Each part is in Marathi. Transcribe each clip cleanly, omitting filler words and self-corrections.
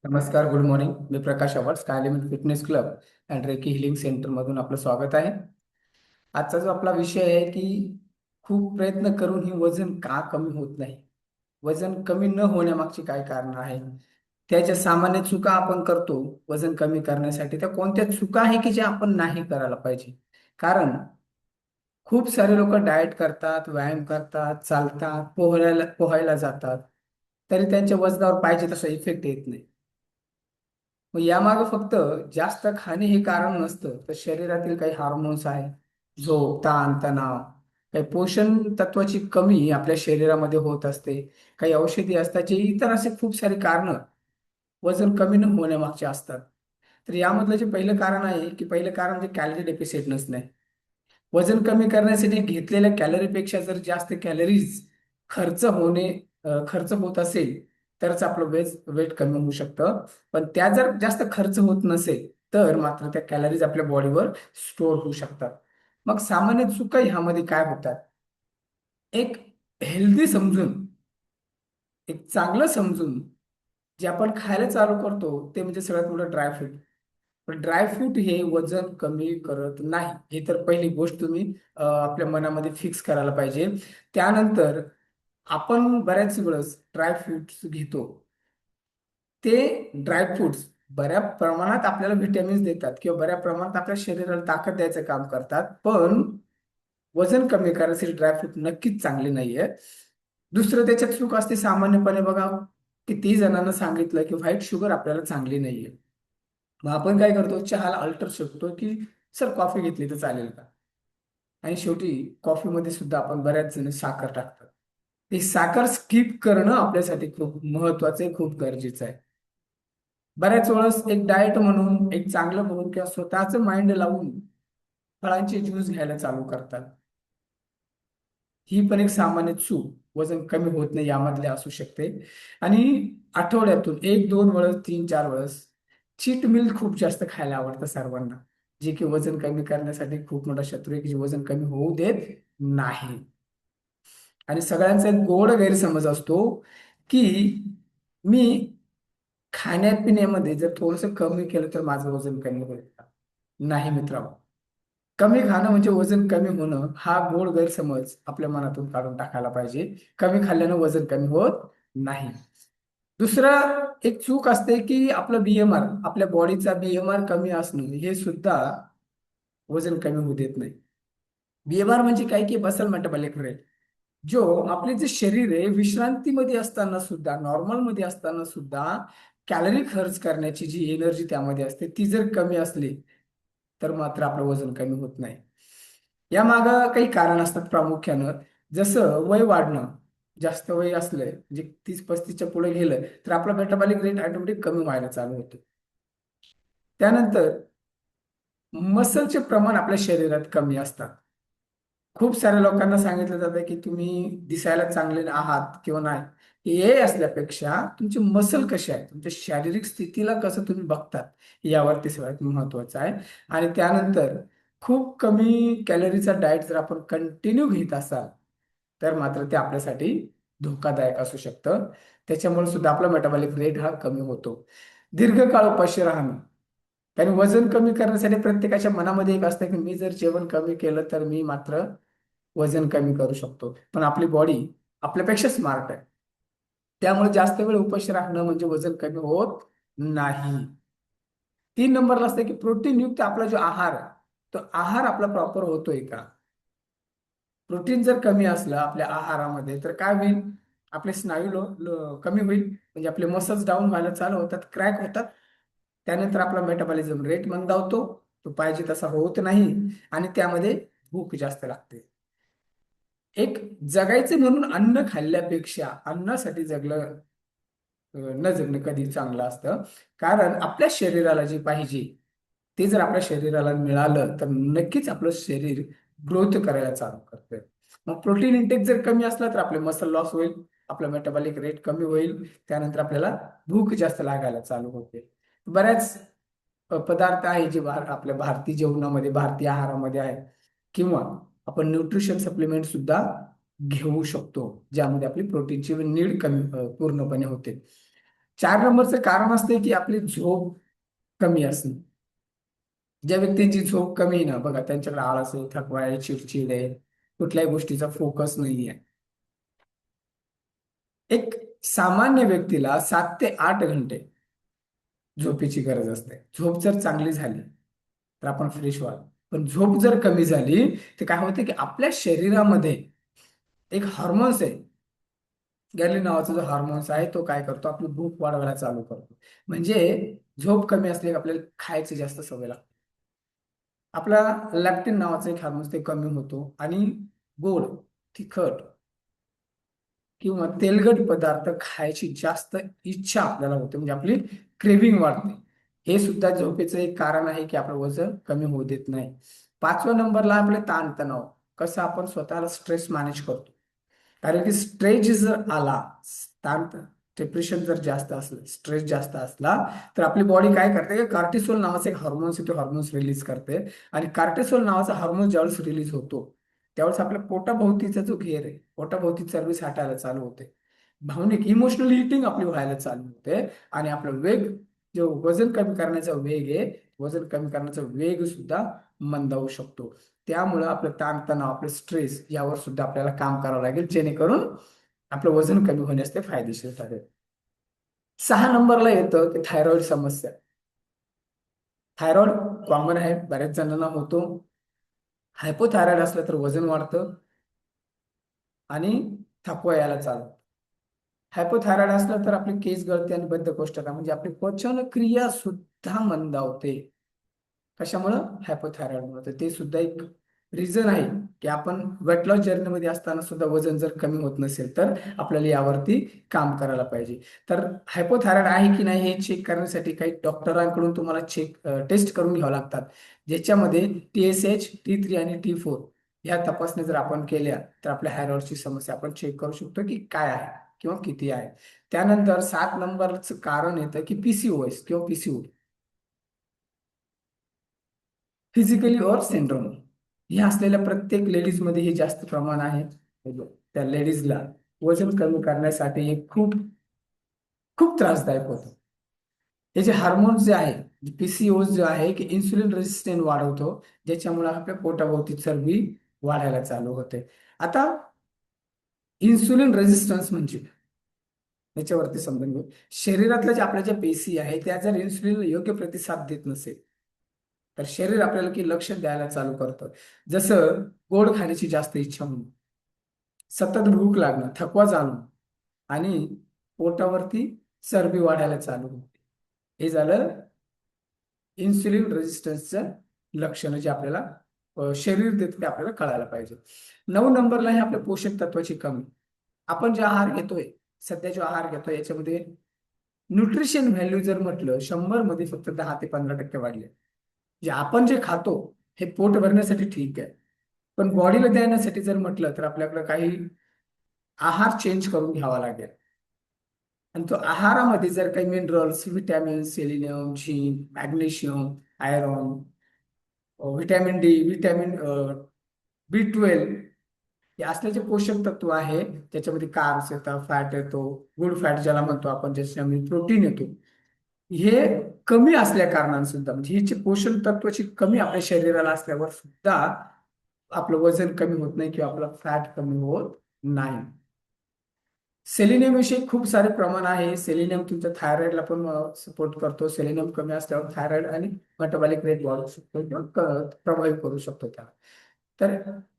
नमस्कार, गुड मॉर्निंग. मी Prakash Awad, sky limit fitness club and reiki healing centre मधून आपलं स्वागत आहे. आजचा जो आपला विषय आहे की खूप प्रयत्न करूनही वजन का कमी होत नाही, वजन कमी न होण्यामागची काय कारण आहे, त्याच्या सामान्य चुका आपण करतो वजन कमी करण्यासाठी. त्या कोणत्या चुका आहे की ज्या आपण नाही करायला पाहिजे. कारण खूप सारे लोक डाएट करतात, व्यायाम करतात, चालतात, पोहायला जातात, तरी त्यांच्या वजनावर पाहिजे तसा इफेक्ट येत नाही. मग यामागे फक्त जास्त खाणे हे कारण नसतं, तर शरीरातील काही हार्मोन्स आहे, झोप, ताण तणाव, काही पोषण तत्वाची कमी आपल्या शरीरामध्ये होत असते, काही औषधी असतात, जे इतर असे खूप सारे कारण वजन कमी न होण्यामागचे असतात. तर यामधलं जे पहिलं कारण आहे की पहिलं कारण म्हणजे कॅलरी डेफिसिट नसणे. वजन कमी करण्यासाठी घेतलेल्या कॅलरीपेक्षा जर जास्त कॅलरीज खर्च होणे खर्च होत असेल, तरच आपलं वेट कमी होऊ शकतं. पण त्या जर जास्त खर्च होत नसेल, तर मात्र त्या कॅलरीज आपल्या बॉडीवर स्टोअर होऊ शकतात. मग सामान्य चुका ह्यामध्ये काय होतात? एक हेल्दी समजून, एक चांगलं समजून जे आपण खायला चालू करतो ते म्हणजे सगळ्यात मोठं ड्रायफ्रूट. पण ड्रायफ्रूट हे वजन कमी करत नाही, ही तर पहिली गोष्ट तुम्ही आपल्या मनामध्ये फिक्स करायला पाहिजे. त्यानंतर आपण बऱ्याच वेळेस ड्रायफ्रुट्स घेतो, ते ड्रायफ्रुट्स बऱ्या प्रमाणात आपल्याला व्हिटॅमिन्स देतात किंवा बऱ्या प्रमाणात आपल्या शरीराला ताकद द्यायचं काम करतात, पण वजन कमी करण्यासाठी ड्रायफ्रूट नक्कीच चांगले नाहीये. दुसरं त्याच्यात चूक असते सामान्यपणे बघा, किती जणांना सांगितलं की व्हाईट शुगर आपल्याला चांगली नाहीये. मग आपण काय करतो, चहाला अल्टर शकतो की सर कॉफी घेतली तर चालेल का? आणि शेवटी कॉफीमध्ये सुद्धा आपण बऱ्याच जण साखर टाकतात. ही साखर स्किप करणं आपल्यासाठी खूप महत्वाचं आहे, खूप गरजेचं आहे. बऱ्याच वेळेस एक डाएट म्हणून, एक चांगलं म्हणून किंवा स्वतःचं माइंड लावून फळांचे ज्यूस घ्यायला चालू करतात. ही पण एक सामान्य चूक वजन कमी होत नाही यामधले असू शकते. आणि आठवड्यातून एक दोन वेळेस, तीन चार वेळेस चीट मिल खूप जास्त खायला आवडतं सर्वांना, जे की वजन कमी करण्यासाठी खूप मोठा शत्रू आहे, की जे वजन कमी होऊ देत नाही. आणि सगळ्यांचा एक गोड गैरसमज असतो की मी खाण्यापिण्यामध्ये जर थोडस कमी केलं तर माझं वजन कमी होईल का? नाही मित्रांनो, कमी खाणं म्हणजे वजन कमी होणं हा गोड गैरसमज आपल्या मनातून काढून टाकायला पाहिजे. कमी खाल्ल्यानं वजन कमी होत नाही. दुसरं एक चूक असते की आपलं बीएमआर, आपल्या बॉडीचा बीएमआर कमी असणं हे सुद्धा वजन कमी होऊ देत नाही. बीएमआर म्हणजे काय की बसल मेटाबॉलिक रेट, जो आपले जे शरीर आहे विश्रांतीमध्ये असताना सुद्धा, नॉर्मल मध्ये असताना सुद्धा कॅलरी खर्च करण्याची जी एनर्जी त्यामध्ये असते ती जर कमी असली, तर मात्र आपलं वजन कमी होत नाही. या मागं काही कारण असतात प्रामुख्यानं. जसं वय वाढणं, जास्त वय असलं म्हणजे 30-35च्या पुढे गेलं तर आपला मेटाबॉलिक रेट ऑटोमॅटिक कमी व्हायला चालू होतो. त्यानंतर मसलचे प्रमाण आपल्या शरीरात कमी असतात. खूप साऱ्या लोकांना सांगितलं जातं की तुम्ही दिसायला चांगले आहात किंवा नाही, हे असल्यापेक्षा तुमची मसल कशी आहे, तुमच्या शारीरिक स्थितीला कसं तुम्ही बघतात यावरती सगळ्यात महत्वाचं आहे. आणि त्यानंतर खूप कमी कॅलरीचा डाएट जर आपण कंटिन्यू घेत असाल, तर मात्र ते आपल्यासाठी धोकादायक असू शकतं. त्याच्यामुळे सुद्धा आपला मेटाबॉलिक रेट हा कमी होतो. दीर्घकाळ उपाशी राहणं, कारण वजन कमी करण्यासाठी प्रत्येकाच्या मनामध्ये एक असतं की मी जर जेवण कमी केलं तर मी मात्र वजन कमी करू शकतो. पण आपली बॉडी आपल्यापेक्षा स्मार्ट आहे, त्यामुळे जास्त वेळ उपाशी राहणं म्हणजे वजन कमी होत नाही. 3 नंबरला असतं की प्रोटीन युक्त आपला जो आहार आहे, तो आहार आपला प्रॉपर होतोय का? प्रोटीन जर कमी असलं आपल्या आहारामध्ये तर काय होईल? आपले स्नायू कमी होईल, म्हणजे आपले मसल्स डाऊन व्हायला चालू होतात, क्रॅक होतात. त्यानंतर आपला मेटाबॉलिझम रेट मंदावतो, तो पाहिजे तसा होत नाही, आणि त्यामध्ये भूक जास्त लागते. एक जगायचं म्हणून अन्न खाल्ल्यापेक्षा अन्नासाठी जगलं न जगणं कधी चांगलं असतं. कारण आपल्या शरीराला जे पाहिजे ते जर आपल्या शरीराला मिळालं तर नक्कीच आपलं शरीर ग्रोथ करायला चालू करतं. मग प्रोटीन इंटेक जर कमी असला तर आपले मसल लॉस होईल, आपला मेटाबॉलिक रेट कमी होईल, त्यानंतर आपल्याला भूक जास्त लागायला चालू होते. बऱ्याच पदार्थ आहे जे आपल्या भारतीय जेवणामध्ये, भारतीय आहारामध्ये आहे, किंवा आपण न्यूट्रिशन सप्लिमेंट सुद्धा घेऊ शकतो, ज्यामध्ये आपली प्रोटीनची नीड कमी पूर्णपणे होते. 4 नंबरचं कारण असते की आपली झोप कमी असणे. ज्या व्यक्तींची झोप कमी आहे ना बघा, त्यांच्याकडे आळस आहे, थकवा आहे, चिडचिड आहे, कुठल्याही गोष्टीचा फोकस नाहीये. एक सामान्य व्यक्तीला 7 ते 8 घंटे झोपेची गरज असते. झोप जर चांगली झाली तर आपण फ्रेश व्हाल. पण झोप जर कमी झाली तर काय होते की आपल्या शरीरामध्ये एक हॉर्मोन्स आहे, गॅरलिन नावाचा जो हार्मोन्स आहे तो काय करतो, आपली भूक वाढवायला चालू करतो. म्हणजे झोप कमी असली की आपल्याला खायची जास्त सवय लागते. आपला लॅक्टिन नावाचा एक हार्मोन्स ते कमी होतो आणि गोड, तिखट किंवा तेलकट पदार्थ खायची जास्त इच्छा आपल्याला होते, म्हणजे आपली क्रेविंग वाढते. हे सुद्धा झोपेचं एक कारण आहे की आपलं वजन कमी होऊ देत नाही. 5व्या नंबरला आपले ताणतणाव, कसं आपण स्वतःला स्ट्रेस मॅनेज करतो. कारण की स्ट्रेस जर आला, ताण, डिप्रेशन जर जास्त असलं, स्ट्रेस जास्त असला, तर आपली बॉडी काय करते, कार्टिसोल नावाचा एक हार्मोन्स येतो, हार्मोन्स रिलीज करते. आणि कार्टिसोल नावाचा हार्मोन ज्यावेळेस रिलीज होतो त्यावेळेस आपल्या पोटाभोवतीचा जो घेर आहे, पोटाभोवती चरबी साठायला चालू होते. भावनिक इमोशनल इटिंग आपली व्हायला चालू होते. आणि आपलं वेग, जो वजन कमी करण्याचा वेग आहे, वजन कमी करण्याचा वेग सुद्धा मंदावू शकतो. त्यामुळं आपलं ताणतणाव, आपलं स्ट्रेस यावर सुद्धा आपल्याला काम करावं लागेल, जेणेकरून आपलं वजन कमी होण्यास ते फायदेशीर ठरेल. 6 नंबरला येतं की थायरॉइड समस्या. थायरॉइड कॉमन आहे, बऱ्याच जणांना होतो. हायपोथायरॉइड असलं तर वजन वाढतं आणि थकवा यायला चालू. हायपोथायरॉइड असलं तर आपली केस गळते आणि बद्धकोष्ठता, म्हणजे आपली पचन क्रिया सुद्धा मंदावते. कशामुळं? हायपोथायरॉइडमुळे. तर ते सुद्धा एक रिझन आहे की आपण वेट लॉस जर्नीमध्ये असताना सुद्धा वजन जर कमी होत नसेल तर आपल्याला यावरती काम करायला पाहिजे. तर हायपोथायरॉइड आहे की नाही हे चेक करण्यासाठी काही डॉक्टरांकडून तुम्हाला टेस्ट करून घ्यावं लागतात, ज्याच्यामध्ये TSH, T3 आणि T4 ह्या तपासण्या जर आपण केल्या तर आपल्या थायरॉइडची समस्या आपण चेक करू शकतो की काय आहे किंवा किती आहे. त्यानंतर 7 नंबरचं कारण येतं की PCOS किंवा PCOD, फिजिकली और सिंड्रोम. हे असलेल्या प्रत्येक लेडीजमध्ये हे जास्त प्रमाण आहे. त्या लेडीजला वजन कमी करण्यासाठी हे खूप खूप त्रासदायक होतं. हे जे हार्मोन्स जे आहे, PCOS जो आहे की इन्सुलिन रेजिस्टन्स वाढवतो, ज्याच्यामुळे आपल्या पोटाभोवती चरबी वाढायला चालू होते. आता इन्सुलिन रेजिस्टन्स म्हणजे याच्यावरती समजून घेऊ. शरीरातल्या ज्या आपल्या ज्या पेशी आहे त्या जर इन्सुलिनला योग्य प्रतिसाद देत नसेल तर शरीर आपल्याला की लक्ष द्यायला चालू करतं. जसं गोड खाण्याची जास्त इच्छा होणं, सतत भूक लागणं, थकवा जाणवणं आणि पोटावरती चरबी वाढायला चालू होते. हे झालं इन्सुलिन रेजिस्टन्सचं लक्षण, जे आपल्याला शरीर देतं ते आपल्याला कळायला पाहिजे. 9 नंबरला आहे आपल्या पोषक तत्वाची कमी. आपण जे आहार घेतोय, सध्या जो आहार घेतोय याच्यामध्ये न्यूट्रिशन व्हॅल्यू जर म्हटलं 100 मध्ये फक्त 10 ते 15% वाढले. जे आपण जे खातो हे पोट भरण्यासाठी ठीक आहे, पण बॉडीला देण्यासाठी जर म्हटलं तर आपल्याकडे काही आहार चेंज करून घ्यावा लागेल. आणि तो आहारामध्ये जर काही minerals, vitamin, selenium, zinc, magnesium, iron, vitamin D, vitamin B12 हे असल्याचे पोषक तत्व आहे. त्याच्यामध्ये कार्ब्स येतात, फॅट येतो, गुड फॅट ज्याला म्हणतो आपण, ज्याच्यामध्ये प्रोटीन येतो. हे कमी असल्या कारणाने सुद्धा, म्हणजे हिची पोषण तत्वाची कमी आपल्या शरीराला असल्यावर सुद्धा आपलं वजन कमी होत नाही किंवा आपला फॅट कमी होत नाही. सेलिनियम विषयी खूप सारे प्रमाण आहे. सेलिनियम तुमच्या थायरॉइडला पण सपोर्ट करतो. सेलिनियम कमी असल्यावर थायरॉइड आणि मेटाबॉलिक रेट वाढू शकतो किंवा प्रभावित करू शकतो त्याला. तर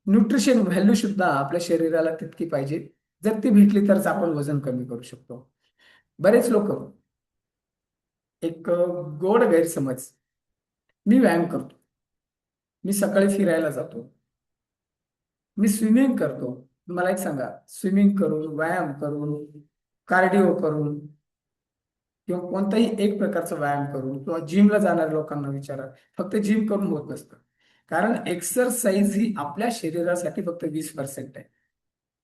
न्यूट्रिशन व्हॅल्यू सुद्धा आपल्या शरीराला तितकी पाहिजे. जर ती भेटली तरच आपण वजन कमी करू शकतो. बरेच लोक, एक गोड गैरसमज, मी व्यायाम करतो, मी सकाळी फिरायला जातो, मी स्विमिंग करतो. मला एक सांगा, स्विमिंग करून, व्यायाम करून, कार्डिओ करून किंवा कोणताही एक प्रकारचा व्यायाम करून किंवा जिमला जाणाऱ्या लोकांना विचारा, फक्त जिम करून होत नसतं. कारण एक्सरसाइज ही आपल्या शरीरासाठी फक्त 20% आहे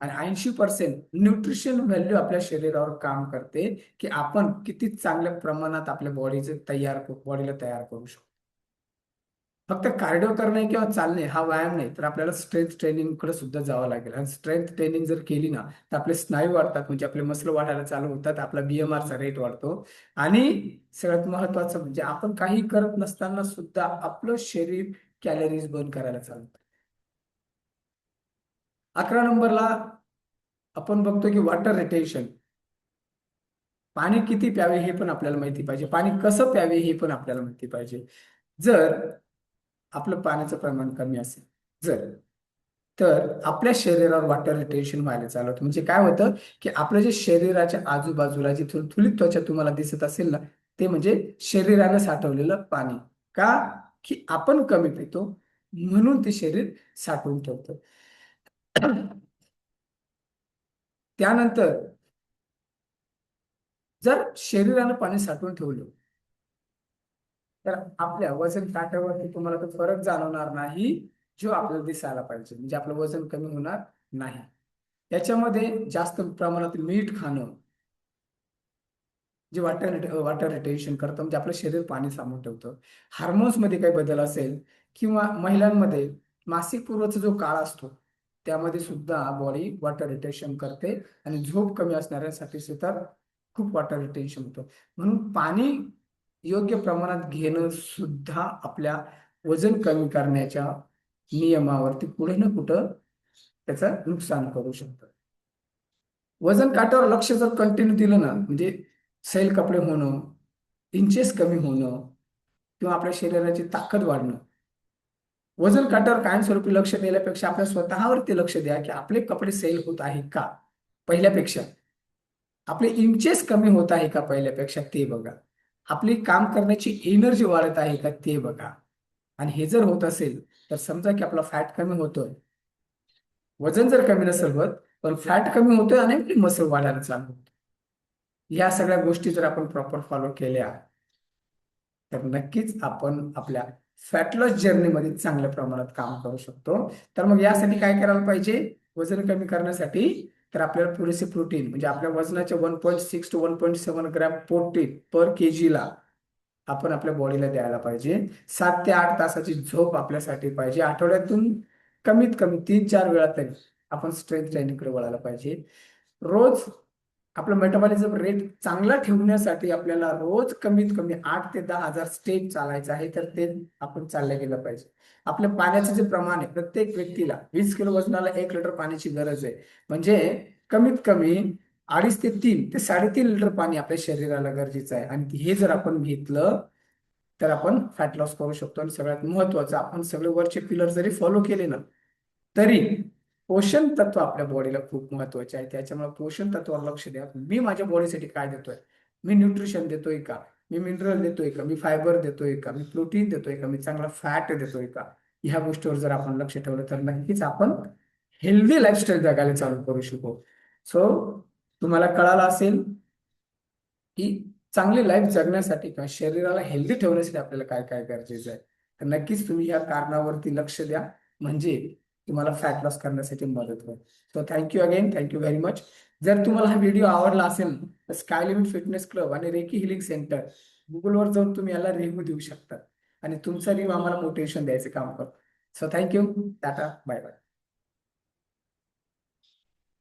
आणि 80% न्यूट्रिशन व्हॅल्यू आपल्या शरीरावर काम करते की आपण किती चांगल्या प्रमाणात आपल्या बॉडीला तयार करू शकतो. फक्त कार्डिओ करणे किंवा चालणे हा व्यायाम नाही, तर आपल्याला स्ट्रेंथ ट्रेनिंगकडे सुद्धा जावं लागेल. आणि स्ट्रेंथ ट्रेनिंग जर केली ना, तर आपले स्नायू वाढतात, म्हणजे आपले मसल वाढायला चालू होतात, आपला बीएमआरचा रेट वाढतो. आणि सगळ्यात महत्वाचं म्हणजे आपण काही करत नसताना सुद्धा आपलं शरीर कॅलरीज बर्न करायला चालू होतं. 11 नंबरला आपण बघतो की वॉटर रिटेन्शन. पाणी किती प्यावे हे पण आपल्याला माहिती पाहिजे, पाणी कसं प्यावे हे पण आपल्याला माहिती पाहिजे. जर आपलं पाण्याचं प्रमाण कमी असेल, जर तर आपल्या शरीरावर वॉटर रिटेन्शन व्हायला चालू होतं. म्हणजे काय होतं की आपलं जे शरीराच्या आजूबाजूला जी थुलथुलीत त्वचा तुम्हाला दिसत असेल ना, ते म्हणजे शरीरानं साठवलेलं पाणी. का? की आपण कमी पितो, म्हणून ते शरीर साठवून ठेवतं. त्यानंतर जर शरीरानं पाणी साठवून ठेवलं, तर आपल्या वजन काट्यावरती तुम्हाला तो फरक जाणवणार नाही, जो आपल्याला दिसायला पाहिजे. म्हणजे आपलं वजन कमी होणार नाही. याच्यामध्ये जास्त प्रमाणात मीठ खाणं जे वॉटर रिटेन्शन करतं, म्हणजे आपलं शरीर पाणी साठवून ठेवतं. हार्मोन्स मध्ये काही बदल असेल, किंवा महिलांमध्ये मासिक पूर्वचा जो काळ असतो, त्यामध्ये सुद्धा बॉडी वॉटर रिटेन्शन करते. आणि झोप कमी असणाऱ्यांसाठी सुद्धा खूप वॉटर रिटेन्शन होतं. म्हणून पाणी योग्य प्रमाणात घेणं सुद्धा आपल्या वजन कमी करण्याच्या नियमावरती पुढे ना कुठं त्याचं नुकसान करू शकतं. वजन काट्यावर लक्ष जर कंटिन्यू दिलं ना, म्हणजे सैल कपडे होणं, इंचेस कमी होणं, किंवा आपल्या शरीराची ताकद वाढणं. वजन काट्यावर कायमस्वरूपी लक्ष देण्यापेक्षा आपल्या स्वतःवरती लक्ष द्या की आपले कपडे सैल होत आहे का पहिल्यापेक्षा, आपले इंचेस कमी होत आहे का पहिल्यापेक्षा ते बघा, आपली काम करण्याची एनर्जी वाढत आहे का ते बघा. आणि हे जर होत असेल, तर समजा की आपला फॅट कमी होतोय. वजन जर कमी नसेल होत, पण फॅट कमी होतोय आणि आपली मसल वाढायला चालू होते. या सगळ्या गोष्टी जर आपण प्रॉपर फॉलो केल्या, तर नक्कीच आपण आपल्या फॅट लॉस जर्नीमध्ये चांगल्या प्रमाणात काम करू शकतो. तर मग यासाठी काय करायला पाहिजे? वजन कमी करण्यासाठी तर आपल्याला पुरेसे प्रोटीन, म्हणजे आपल्या वजनाच्या 1.6 to 1.7 ग्रॅम प्रोटीन पर केजीला आपण आपल्या बॉडीला द्यायला पाहिजे. 7 ते 8 तासाची झोप आपल्यासाठी पाहिजे. आठवड्यातून कमीत कमी 3-4 वेळा तरी आपण स्ट्रेंथ ट्रेनिंगकडे वळायला पाहिजे. रोज आपलं मेटाबॉलिझम रेट चांगला ठेवण्यासाठी आपल्याला रोज कमीत कमी 8 ते 10 हजार स्टेप चालायचं आहे, तर ते आपण चाललं गेलं पाहिजे. आपलं पाण्याचं जे प्रमाण आहे, प्रत्येक व्यक्तीला 20 किलो वजनाला 1 लिटर पाण्याची गरज आहे. म्हणजे कमीत कमी 2.5 ते 3 ते 3.5 लिटर पाणी आपल्या शरीराला गरजेचं आहे. आणि हे जर आपण घेतलं, तर आपण फॅट लॉस करू शकतो. आणि सगळ्यात महत्वाचं, आपण सगळे वरचे पिलर जरी फॉलो केले ना, तरी पोषण तत्व आपल्या बॉडीला खूप महत्वाचे आहे. त्याच्यामुळे पोषण तत्वावर लक्ष द्या. मी माझ्या बॉडीसाठी काय देतोय? मी न्यूट्रिशन देतोय का? मी मिनरल देतोय का? मी फायबर देतोय का? मी प्रोटीन देतोय का? मी चांगला फॅट देतोय का? ह्या गोष्टीवर जर आपण लक्ष ठेवलं, तर नक्कीच आपण हेल्दी लाईफस्टाईल जगायला चालू करू शकू. सो तुम्हाला कळालं असेल की चांगली लाईफ जगण्यासाठी किंवा शरीराला हेल्दी ठेवण्यासाठी आपल्याला काय काय गरजेचं आहे. तर नक्कीच तुम्ही या कारणावरती लक्ष द्या, म्हणजे तुम्हाला फॅट लॉस करण्यासाठी मदत होईल. So thank you again, thank you very much. जर तुम्हाला हा व्हिडिओ आवडला असेल, तर स्काय लिमिट फिटनेस क्लब आणि रेकी हिलिंग सेंटर गुगलवर जाऊन तुम्ही याला रिव्ह्यू देऊ शकता. आणि तुमचा रिव्ह्यू आम्हाला मोटिवेशन द्यायचं काम करतो. So thank you, tata, bye bye.